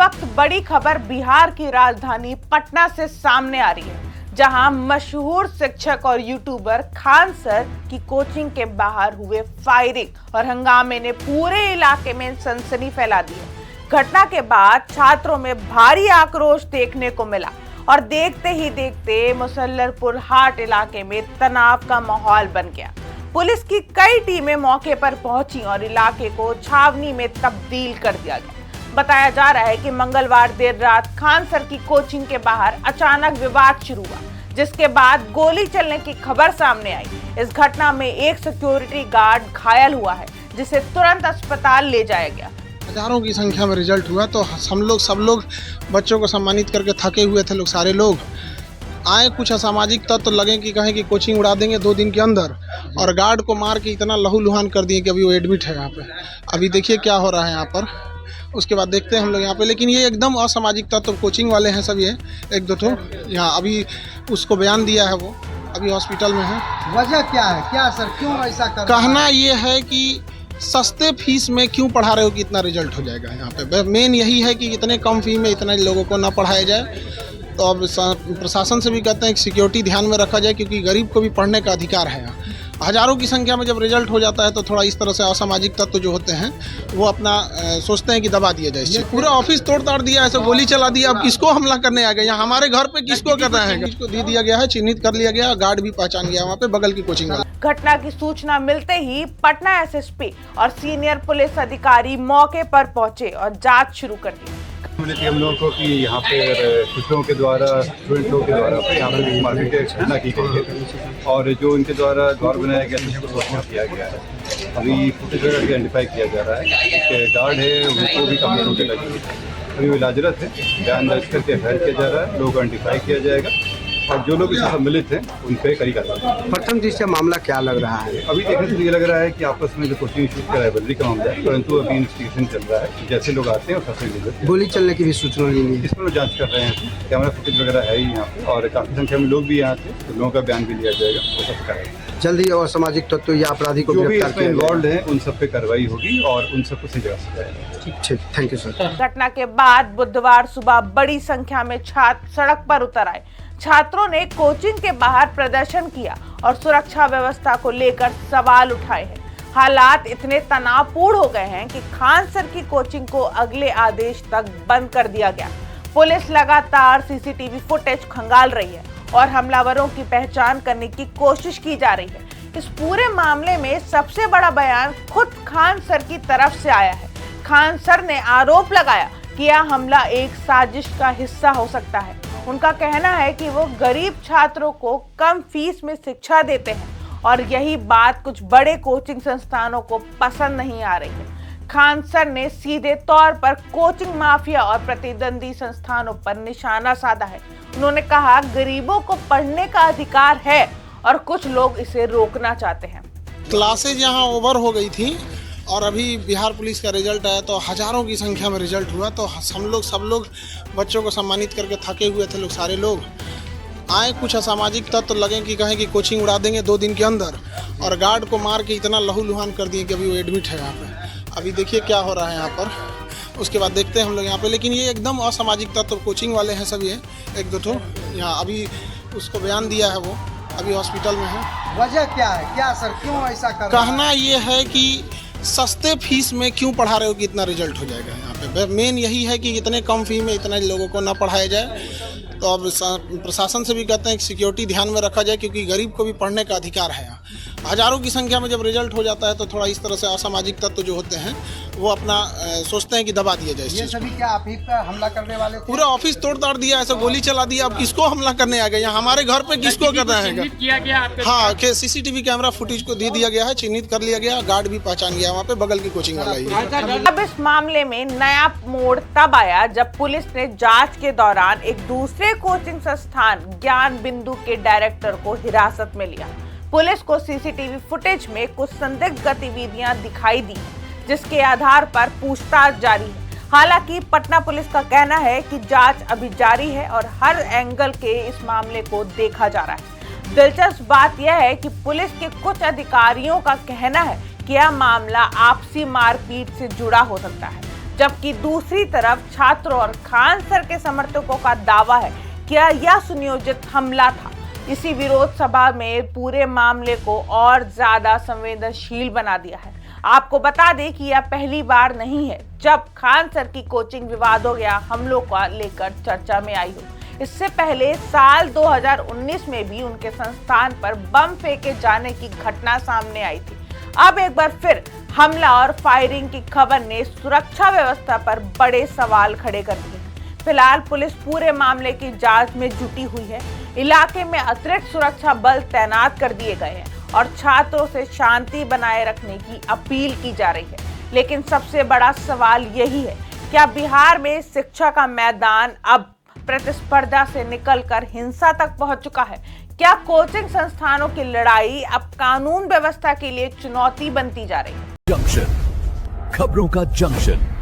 वक्त बड़ी खबर बिहार की राजधानी पटना से सामने आ रही है, जहां मशहूर शिक्षक और यूट्यूबर खान सर की कोचिंग के बाहर हुए फायरिंग और हंगामे ने पूरे इलाके में सनसनी फैला दी है। घटना के बाद छात्रों में भारी आक्रोश देखने को मिला और देखते ही देखते मुसल्लरपुर हाट इलाके में तनाव का माहौल बन गया। पुलिस की कई टीमें मौके पर पहुंची और इलाके को छावनी में तब्दील कर दिया गया। बताया जा रहा है कि मंगलवार देर रात खान सर की कोचिंग के बाहर अचानक विवाद शुरू हुआ, जिसके बाद गोली चलने की खबर सामने आई। इस घटना में एक सिक्योरिटी गार्ड घायल हुआ है, जिसे तुरंत अस्पताल ले जाया गया। हजारों की संख्या में रिजल्ट हुआ तो सब लोग बच्चों को सम्मानित करके थके हुए थे। लोग सारे लोग आए, कुछ असामाजिक तत्व तो लगे कि कहें कि कोचिंग उड़ा देंगे 2 दिन के अंदर, और गार्ड को मार के इतना लहूलुहान कर दिए कि अभी वो एडमिट है यहाँ पे। अभी देखिए क्या हो रहा है यहाँ पर, उसके बाद देखते हैं हम लोग यहाँ पे। लेकिन ये एकदम असामाजिक तत्व कोचिंग वाले हैं सब, ये 1-2 ठो यहाँ अभी उसको बयान दिया है, वो अभी हॉस्पिटल में है। वजह क्या है, क्या सर क्यों ऐसा कर? कहना ये है कि सस्ते फीस में क्यों पढ़ा रहे हो कि इतना रिजल्ट हो जाएगा यहाँ पे। मेन यही है कि इतने कम फी में इतने लोगों को ना पढ़ाया जाए। तो अब प्रशासन से भी कहते हैं कि सिक्योरिटी ध्यान में रखा जाए, क्योंकि गरीब को भी पढ़ने का अधिकार है। हजारों की संख्या में जब रिजल्ट हो जाता है तो थोड़ा इस तरह से असामाजिक तत्व जो होते हैं वो अपना सोचते हैं कि दबा दिया जाए। पूरा ऑफिस तोड़ ताड़ दिया, ऐसे गोली चला दिया। अब किसको हमला करने आ गए? यहाँ हमारे घर पे किसको करना है? किसको दे दिया गया है, चिन्हित कर लिया गया, गार्ड भी पहचान गया वहाँ पे बगल की कोचिंग वाला। घटना की सूचना मिलते ही पटना एसएसपी और सीनियर पुलिस अधिकारी मौके पर पहुंचे और जांच शुरू कर दी। मिली थी हम लोगों को कि यहाँ पे कुछ लोगों के द्वारा, स्टूडेंट लोगों के द्वारा यहाँ पे मारपीट की घटना की गई है, और जो इनके द्वारा द्वार बनाया गया था उसको रोकना किया गया है। अभी फुटेज वगैरह आइडेंटिफाई किया जा रहा है कि गार्ड है उनको भी काफ़ी चोटें लगी है। अभी वो इलाजरत है, बयान दर्ज करके एफआईआर किया जा रहा है, लोगों को आइडेंटिफाई किया जाएगा और जो लोग इससे सम्मिलित हैं उन पर कड़ी कार्रवाई। प्रथम दृष्टया मामला क्या लग रहा है? अभी देखने से ये लग रहा है कि आपस में जो कोचिंग इशूज का राइवलरी का मामला है, परंतु अभी इन्वेस्टिगेशन चल रहा है। जैसे लोग आते हैं उसका गोली चलने की भी सूचना मिली है, इसमें जांच कर रहे हैं। कैमरा फुटेज वगैरह है ही यहाँ पे, और काफ़ी संख्या में लोग भी यहाँ थे, तो लोगों का बयान भी लिया जाएगा। वो सब कराएंगे जल्दी। और सामाजिक तत्व या अपराधी को जो भी इसमें इन्वॉल्व हैं उन सब पे कार्रवाई होगी और उन सबको सही जगह से जाएगा। ठीक, थैंक यू सर। घटना के बाद बुधवार सुबह बड़ी संख्या में छात्र सड़क पर उतर आए। छात्रों ने कोचिंग के बाहर प्रदर्शन किया और सुरक्षा व्यवस्था को लेकर सवाल उठाए हैं। हालात इतने तनावपूर्ण हो गए हैं कि खान सर की कोचिंग को अगले आदेश तक बंद कर दिया गया। पुलिस लगातार सीसीटीवी फुटेज खंगाल रही है और हमलावरों की पहचान करने की कोशिश की जा रही है। इस पूरे मामले में सबसे बड़ा बयान खुद खान सर की तरफ से आया है। खान सर ने आरोप लगाया कि यह हमला एक साजिश का हिस्सा हो सकता है। उनका कहना है कि वो गरीब छात्रों को कम फीस में शिक्षा देते हैं और यही बात कुछ बड़े कोचिंग संस्थानों को पसंद नहीं आ रही है। खान सर ने सीधे तौर पर कोचिंग माफिया और प्रतिद्वंदी संस्थानों पर निशाना साधा है। उन्होंने कहा, गरीबों को पढ़ने का अधिकार है और कुछ लोग इसे रोकना चाहते हैं। क्लासेज यहाँ ओवर हो गई थी और अभी बिहार पुलिस का रिजल्ट आया तो हजारों की संख्या में रिजल्ट हुआ तो सब लोग बच्चों को सम्मानित करके थके हुए थे। लोग सारे लोग आए, कुछ असामाजिक तत्व तो लगे कि कहें कि कोचिंग उड़ा देंगे 2 दिन के अंदर, और गार्ड को मार के इतना लहूलुहान कर दिए कि अभी वो एडमिट है यहाँ पे। अभी देखिए क्या हो रहा है यहाँ पर, उसके बाद देखते हैं हम लोग यहाँ पे। लेकिन ये एकदम असामाजिक तत्व कोचिंग वाले हैं सब, ये 1-2 ठो यहाँ अभी उसको बयान दिया है, वो अभी हॉस्पिटल में है। वजह क्या है, क्या सर क्यों ऐसा कर? कहना ये है कि सस्ते फीस में क्यों पढ़ा रहे हो कि इतना रिजल्ट हो जाएगा यहाँ पे। मेन यही है कि इतने कम फी में इतने लोगों को ना पढ़ाया जाए। तो अब प्रशासन से भी कहते हैं कि सिक्योरिटी ध्यान में रखा जाए, क्योंकि गरीब को भी पढ़ने का अधिकार है। हजारों की संख्या में जब रिजल्ट हो जाता है तो थोड़ा इस तरह से असामाजिक तत्व जो होते हैं वो अपना सोचते हैं कि दबा दिया जाए। ये सभी क्या आप ही पे हमला करने वाले थे? पूरा ऑफिस तोड़ ताड़ दिया, ऐसे गोली चला दिया। अब किसको हमला करने आ गए? यहाँ हमारे घर पे किसको करना है? हाँ, सीसीटीवी कैमरा फुटेज को दे दिया गया है, चिन्हित कर लिया गया, गार्ड भी पहचान गया वहाँ पे बगल की कोचिंग वाला ही। अब इस मामले में नया मोड़ तब आया जब पुलिस ने जांच के दौरान एक दूसरे कोचिंग संस्थान ज्ञान बिंदु के डायरेक्टर को हिरासत में लिया। पुलिस को सीसीटीवी फुटेज में कुछ संदिग्ध गतिविधियां दिखाई दी, जिसके आधार पर पूछताछ जारी है। हालांकि पटना पुलिस का कहना है कि जांच अभी जारी है और हर एंगल के इस मामले को देखा जा रहा है। दिलचस्प बात यह है कि पुलिस के कुछ अधिकारियों का कहना है कि यह मामला आपसी मारपीट से जुड़ा हो सकता है। जबकि दूसरी तरफ छात्रों और खान सर के समर्थकों का दावा है कि यह सुनियोजित हमला था। इसी विरोध सभा में पूरे मामले को और ज्यादा संवेदनशील बना दिया है। आपको बता दें कि यह पहली बार नहीं है जब खान सर की कोचिंग विवादों या हमलों को लेकर चर्चा में आई हो। इससे पहले साल 2019 में भी उनके संस्थान पर बम फेंके जाने की घटना सामने आई थी। अब एक बार फिर हमला और फायरिंग की खबर ने सुरक्षा व्यवस्था पर बड़े सवाल खड़े कर दिए। फिलहाल पुलिस पूरे मामले की जांच में जुटी हुई है। इलाके में अतिरिक्त सुरक्षा बल तैनात कर दिए गए हैं और छात्रों से शांति बनाए रखने की अपील की जा रही है। लेकिन सबसे बड़ा सवाल यही है, क्या बिहार में शिक्षा का मैदान अब प्रतिस्पर्धा से निकलकर हिंसा तक पहुंच चुका है? क्या कोचिंग संस्थानों की लड़ाई अब कानून व्यवस्था के लिए चुनौती बनती जा रही है? जंक्शन, खबरों का जंक्शन।